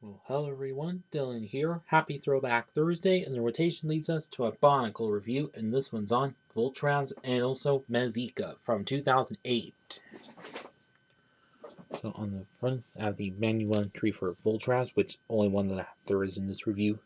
Well, hello everyone, Dylan here. Happy Throwback Thursday, and the rotation leads us to a Bionicle review, and this one's on Vultraz and also Mazeka from 2008. So on the front, I have the manual entry for Vultraz, which only one that there is in this review.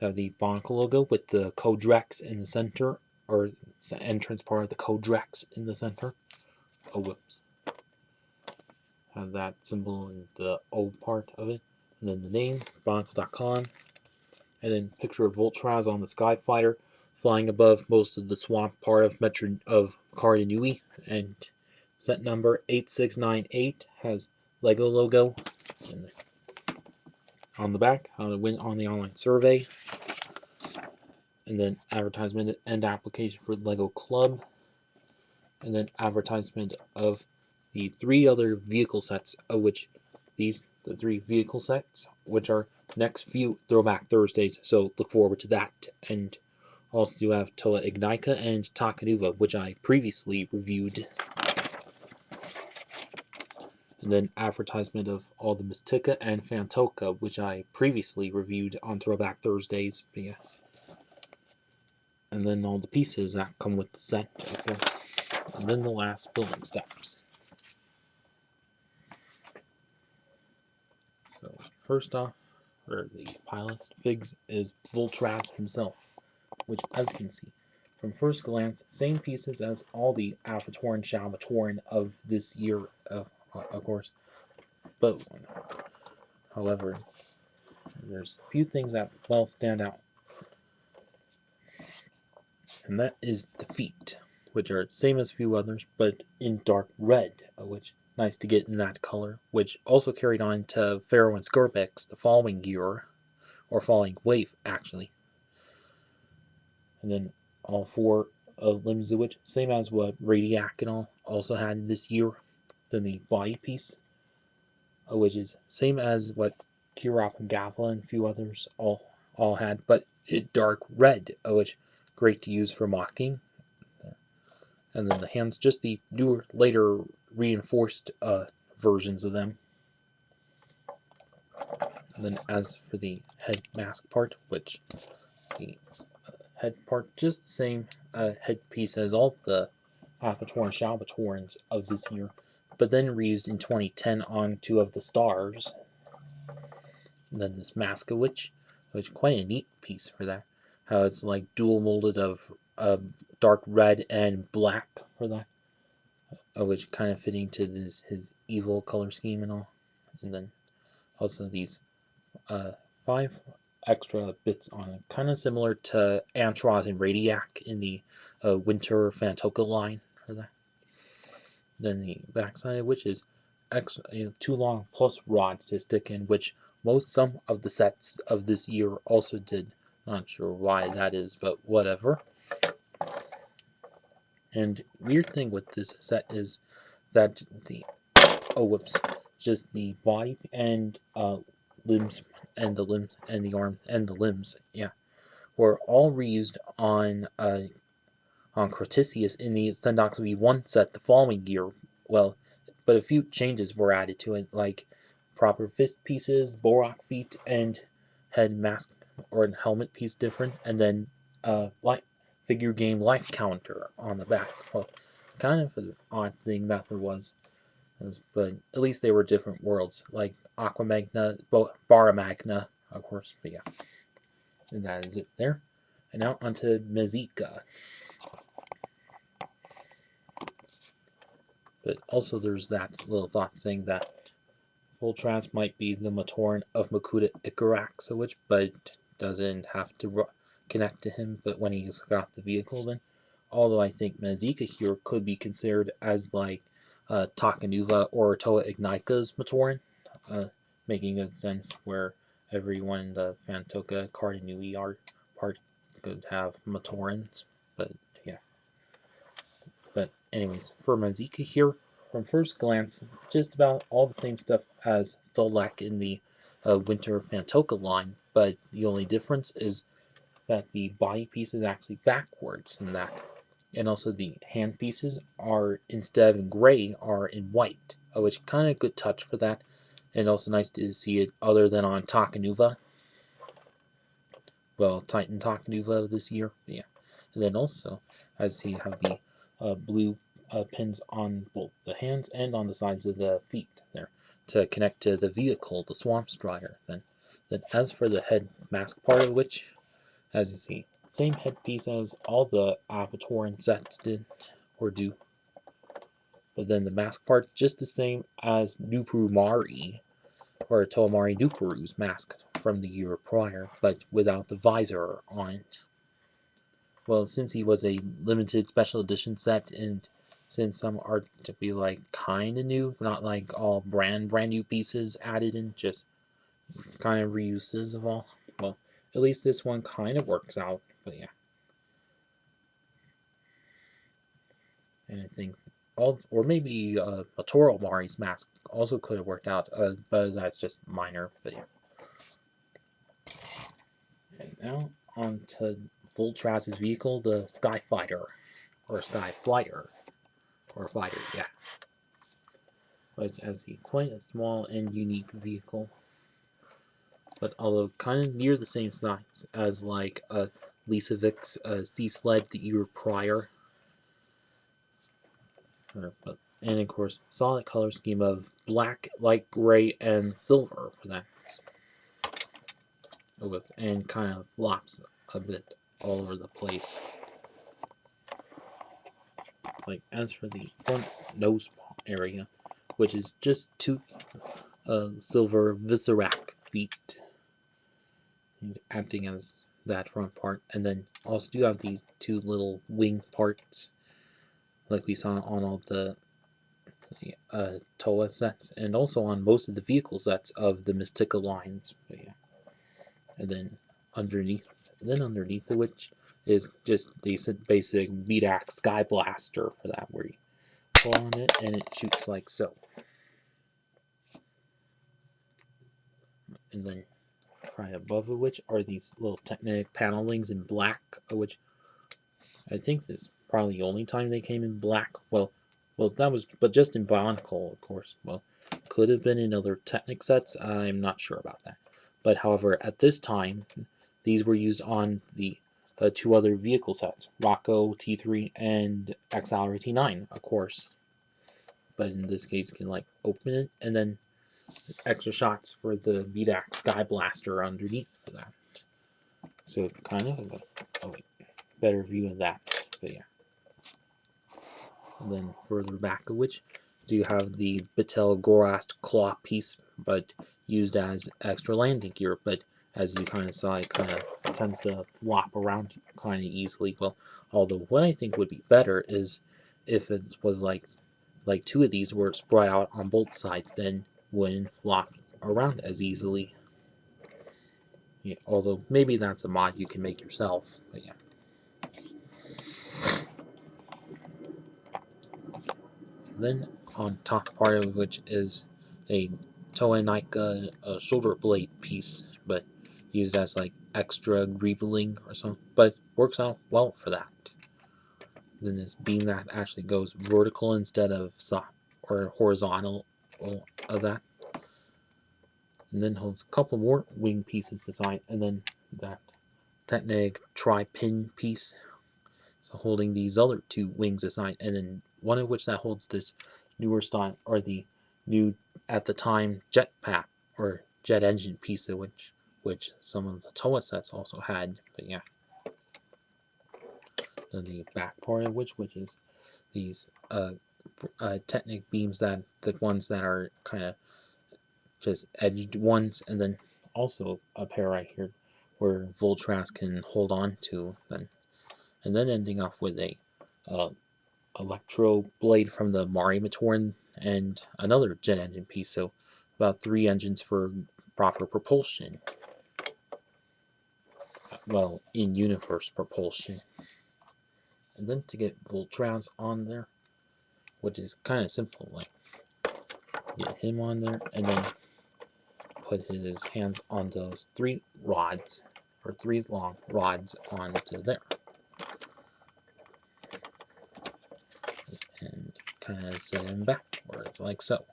I have the Bionicle logo with the Codrex in the center, or the entrance part of the Codrex in the center. Oh, whoops. Have that symbol in the O part of it, and then the name, Bionicle.com. And then picture of Vultraz on the Skyfighter flying above most of the swamp part of Cardinui, and set number 8698 has Lego logo and on the back, how to win on the online survey, and then advertisement and application for Lego Club, and then advertisement of the three other vehicle sets, of which the three vehicle sets, which are next few Throwback Thursdays, so look forward to that. And also do have Toa Ignika and Takanuva, which I previously reviewed. And then advertisement of all the Mystica and Fantoka, which I previously reviewed on Throwback Thursdays. But yeah. And then all the pieces that come with the set, of course. And then the last building steps. So first off, the pilot Figs is Vultraz himself, which, as you can see, from first glance, same pieces as all the Alphatorin Shalvatorin of this year, of course. But, however, there's a few things that well stand out, and that is the feet, which are same as few others, but in dark red, which nice to get in that color, which also carried on to Pharaoh and Scorpix the following year, or following wave, actually. And then all four limbs of which, same as what Radiac and all also had this year. Then the body piece, which is same as what Kirop and Gavla and a few others all had, but it dark red, which great to use for mocking. And then the hands, just the newer, later reinforced versions of them. And then as for the head mask part, which the head part just the same headpiece as all the Alphatorin Shalvatorins of this year, but then reused in 2010 on two of the stars. And then this Maska which quite a neat piece for that. How it's like dual molded of dark red and black for that, which kind of fitting to his evil color scheme and all. And then also these 5 extra bits on it, kind of similar to Antros and Radiac in the Winter Fantoka line for that. Then the backside, which is extra, 2 long plus rod to stick in, which some of the sets of this year also did. Not sure why that is, but whatever. And weird thing with this set is that just the body and limbs and the limbs and the arm and the limbs, were all reused on Crotisius in the Sendox V1 set the following year. Well, but a few changes were added to it, like proper fist pieces, Borak feet, and head mask or helmet piece different, and then figure game life counter on the back. Well, kind of an odd thing that there was, but at least they were different worlds, like Aquamagna, Baramagna, of course. But yeah, and that is it there. And now onto Mazeka. But also there's that little thought saying that Vultraz might be the Matoran of Makuta Ikarak, which but doesn't have to connect to him, but when he's got the vehicle then. Although I think Mazeka here could be considered as like Takanuva or Toa Ignika's Matoran, making good sense where everyone in the Fantoka Cardinui art part could have Matorans, but yeah. But anyways, for Mazeka here, from first glance, just about all the same stuff as Solak in the Winter Fantoka line, but the only difference is that the body piece is actually backwards in that. And also the hand pieces are, instead of in gray, are in white, which kind of good touch for that. And also nice to see it other than on Takanuva. Well, Titan Takanuva this year. Yeah. And then also, as he have the blue pins on both the hands and on the sides of the feet there to connect to the vehicle, the Swamp Strider. Then as for the head mask part of which, as you see, same headpiece as all the Avatoran sets did or do. But then the mask part just the same as Nupuru Mari or Tomari Nupuru's mask from the year prior, but without the visor on it. Well, since he was a limited special edition set, and since some are to be like kind of new, not like all brand new pieces added in, just kind of reuses of all. Well, at least this one kind of works out. But yeah, and I think all, or maybe a Toro Mari's mask also could have worked out, but that's just minor. But yeah. Okay, now on to Vultraz's vehicle, the Skyfighter, or Skyflighter, or Fighter, yeah. But as a quite a small and unique vehicle, but although kind of near the same size as like Lisa Vic's Sea Sled the year prior, and of course solid color scheme of black, light gray, and silver for that, and kind of flops a bit all over the place. Like as for the front nose area, which is just two silver Viscerac feet acting as that front part, and then also do have these two little wing parts like we saw on all the Toa sets, and also on most of the vehicle sets of the Mystica lines. But yeah. And then underneath the which is just the basic BDAC Sky Blaster for that, where you pull on it and it shoots like so. And then right above of which are these little Technic panelings in black, which I think this is probably the only time they came in black. Well, that was, but just in Bionicle, of course. Well, could have been in other Technic sets. I'm not sure about that. But however, at this time, these were used on the two other vehicle sets, Rocco T3 and Accelerator T9, of course. But in this case, you can like open it and then extra shots for the BDAC Sky Blaster underneath for that. So kind of a better view of that. But yeah. And then further back of which do you have the Batel Gorast claw piece, but used as extra landing gear. But as you kind of saw, it kind of tends to flop around kind of easily. Well, although what I think would be better is if it was like two of these were spread out on both sides, then wouldn't flop around as easily. Yeah, although maybe that's a mod you can make yourself. But yeah. Then on top part of which is a Toei Naika shoulder blade piece, but used as like extra greebling or something, but works out well for that. Then this beam that actually goes vertical instead of or horizontal of that. And then holds a couple more wing pieces aside, and then that Technic tri-pin piece, so holding these other two wings aside, and then one of which that holds this newer style, or the new at the time jetpack or jet engine piece, of which some of the Toa sets also had. But yeah, then the back part of which is these Technic beams, that the ones that are kind of just edged ones, and then also a pair right here where Vultraz can hold on to, and then ending off with a electro blade from the Mari Matoran and another jet engine piece, so about 3 engines for proper propulsion. Well, in universe propulsion. And then to get Vultraz on there, which is kind of simple, like get him on there and then put his hands on those 3 rods, or 3 long rods onto there. And kind of set him backwards like so.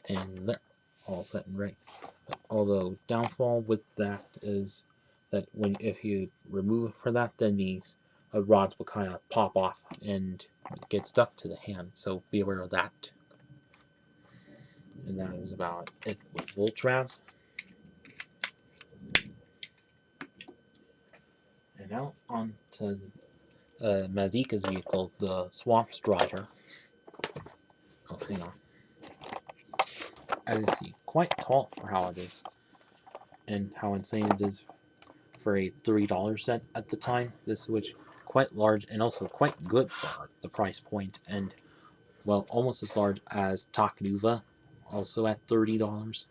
and they're all set and right. Although downfall with that is that if you remove for that, then these rods will kind of pop off and get stuck to the hand. So be aware of that. And that is about it with Vultraz. And now on to Mazeka's vehicle, the Swamp Strider. Oh, hang on. As you see, quite tall for how it is, and how insane it is for a $3 set at the time. This Switch quite large and also quite good for the price point, and well, almost as large as Takanuva, also at $30.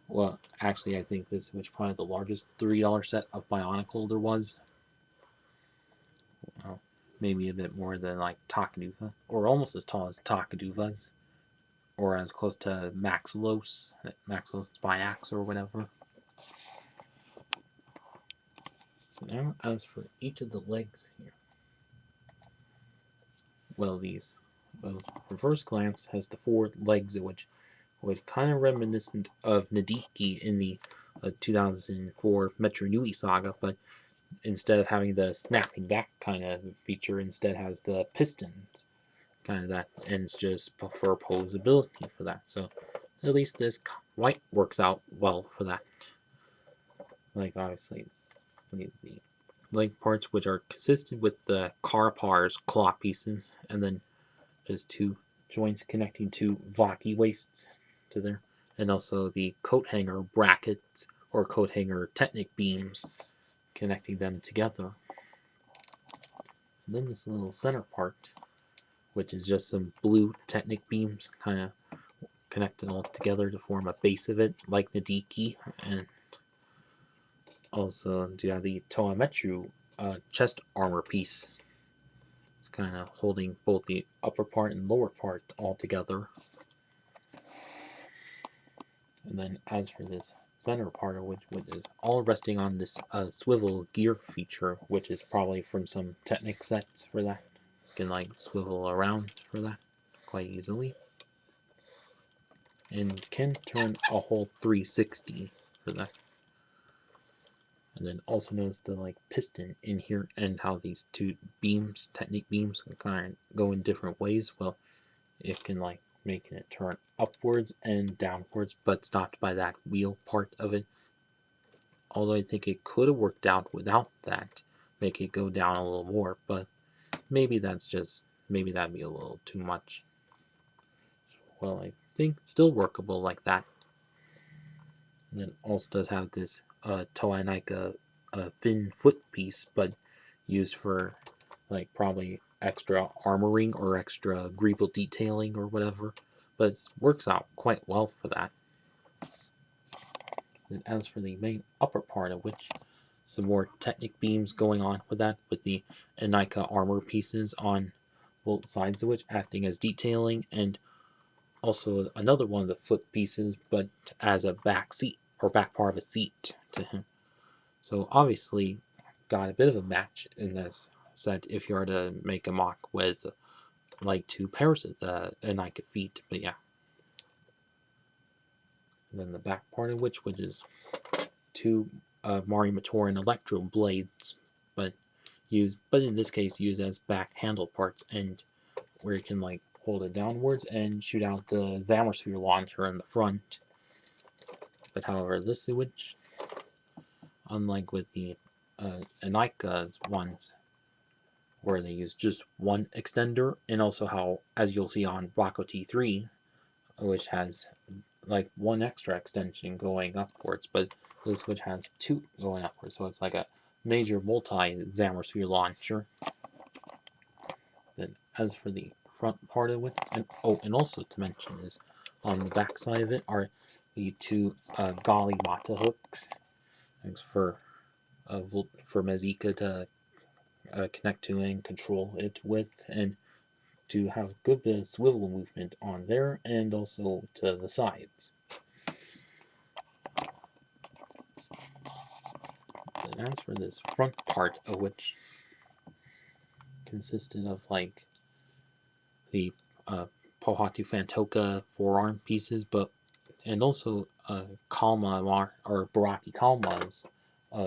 Well, actually, I think this Switch probably the largest $3 set of Bionicle there was. Well, maybe a bit more than like Takanuva, or almost as tall as Takanuva's, or as close to Maxilos Biax or whatever. So now, as for each of the legs here, well, for first glance, has the 4 legs, which kind of reminiscent of Nadiki in the 2004 Metro Nui saga, but instead of having the snapping back kind of feature, instead has the pistons kind of that, and it's just for posability for that. So at least this white works out well for that. Like obviously the leg parts, which are consistent with the Carpar's claw pieces, and then just 2 joints connecting 2 Vaki waists to there, and also the coat hanger brackets or coat hanger Technic beams connecting them together. And then this little center part, which is just some blue Technic beams kind of connected all together to form a base of it, like Nadiki. And also do you have the Toametru chest armor piece. It's kind of holding both the upper part and lower part all together. And then as for this center part of which is all resting on this swivel gear feature, which is probably from some Technic sets for that. You can like swivel around for that quite easily. And can turn a whole 360 for that. And then also notice the like piston in here and how these 2 beams, Technic beams, can kind of go in different ways. Well, it can like making it turn upwards and downwards, but stopped by that wheel part of it. Although I think it could have worked out without that, make it go down a little more, but maybe that'd be a little too much. Well, I think still workable like that. And it also does have this Toanika thin foot piece, but used for like probably extra armoring or extra greeble detailing or whatever. But it works out quite well for that. And as for the main upper part of which, some more Technic beams going on with that, with the Enika armor pieces on both sides of which acting as detailing, and also another one of the foot pieces, but as a back seat or back part of a seat to him. So obviously, got a bit of a match in this set if you are to make a mock with like 2 pairs of the Enika feet, but yeah. And then the back part of which is 2 Marimator and Electro blades, but in this case used as back handle parts, and where you can like hold it downwards and shoot out the Zammersphere launcher in the front. But however, this switch, unlike with the Anika's ones, where they use just 1 extender, and also how, as you'll see on Blocko T3, which has like 1 extra extension going upwards, but this switch has 2 going upwards, so it's like a major multi-Zammersphere launcher. Then as for the front part of it, and also to mention is on the back side of it are the 2 Gali Mata hooks for Mazeka to connect to and control it with, and to have a good bit of swivel movement on there and also to the sides. And as for this front part, of which consisted of like the Pohatu Fantoka forearm pieces, and also Kalma or Baraki Kalma's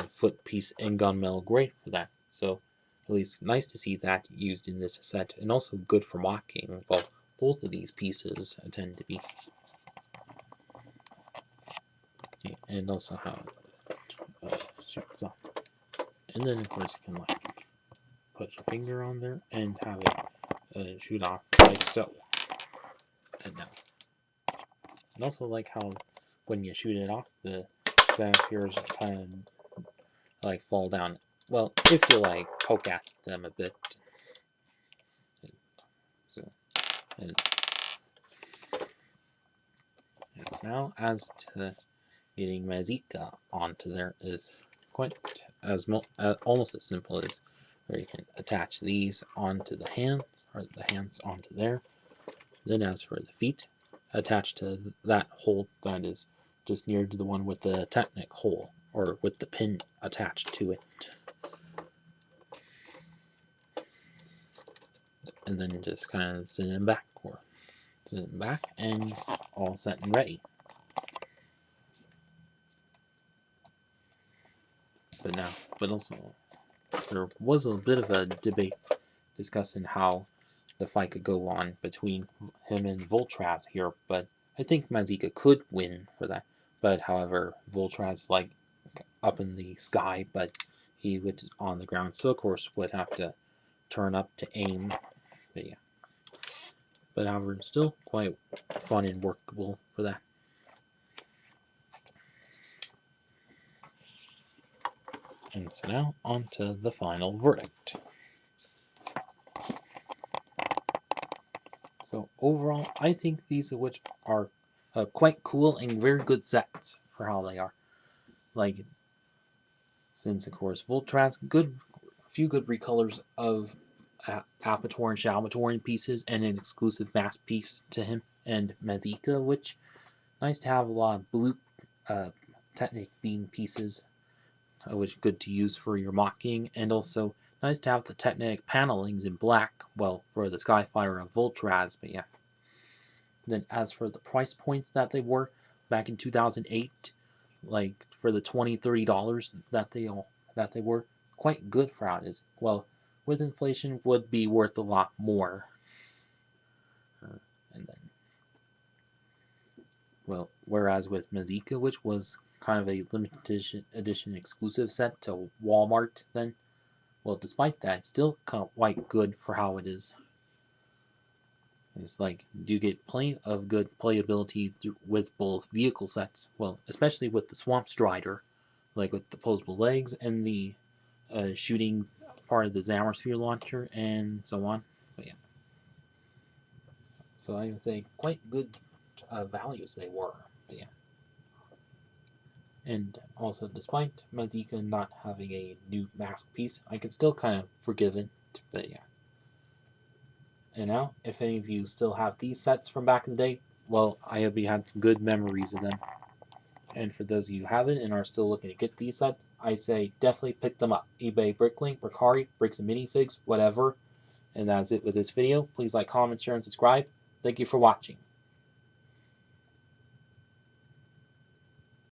foot piece in gunmetal, great for that. So at least nice to see that used in this set, and also good for mocking. Well, both of these pieces tend to be. Okay, and also how it shoots off. And then of course you can like put your finger on there and have it shoot off like so. And now, and also like how when you shoot it off, the vampires kind of like fall down. Well, if you like poke at them a bit. So, and now as to getting Mazeka onto there is quite almost as simple as where you can attach these onto the hands, or the hands onto there. Then as for the feet, attached to that hole that is just near to the one with the Technic hole, or with the pin attached to it. And then just kind of send them back, and all set and ready. But also, there was a bit of a debate discussing how the fight could go on between him and Vultraz here, but I think Mazeka could win for that. But however, Vultraz like up in the sky, but he was on the ground, so of course would have to turn up to aim. But yeah. But however, still quite fun and workable for that. And so now on to the final verdict. So overall, I think these of which are quite cool and very good sets for how they are. Like, since of course Vultraz, a few good recolors of Apator and Shalmatorian pieces, and an exclusive mask piece to him, and Mazeka, which nice to have a lot of blue Technic beam pieces, which good to use for your mocking, and also nice to have the Technic panelings in black, well, for the Skyfire of Vultraz, but yeah. Then as for the price points that they were back in 2008, like for the $20-$30 that they were, quite good for how it is. Well, with inflation would be worth a lot more. And then, well, whereas with Mazeka, which was kind of a limited edition exclusive set to Walmart then, well, despite that, it's still kind of quite good for how it is. It's like, do you get plenty of good playability with both vehicle sets? Well, especially with the Swamp Strider, like with the posable legs and the shooting part of the Zamosphere launcher and so on. But yeah. So I would say quite good values they were. But yeah. And also, despite Mazeka not having a new mask piece, I could still kind of forgive it. But yeah. And now, if any of you still have these sets from back in the day, well, I hope you had some good memories of them. And for those of you who haven't and are still looking to get these sets, I say definitely pick them up. eBay, Bricklink, Mercari, Bricks and Minifigs, whatever. And that's it with this video. Please like, comment, share, and subscribe. Thank you for watching.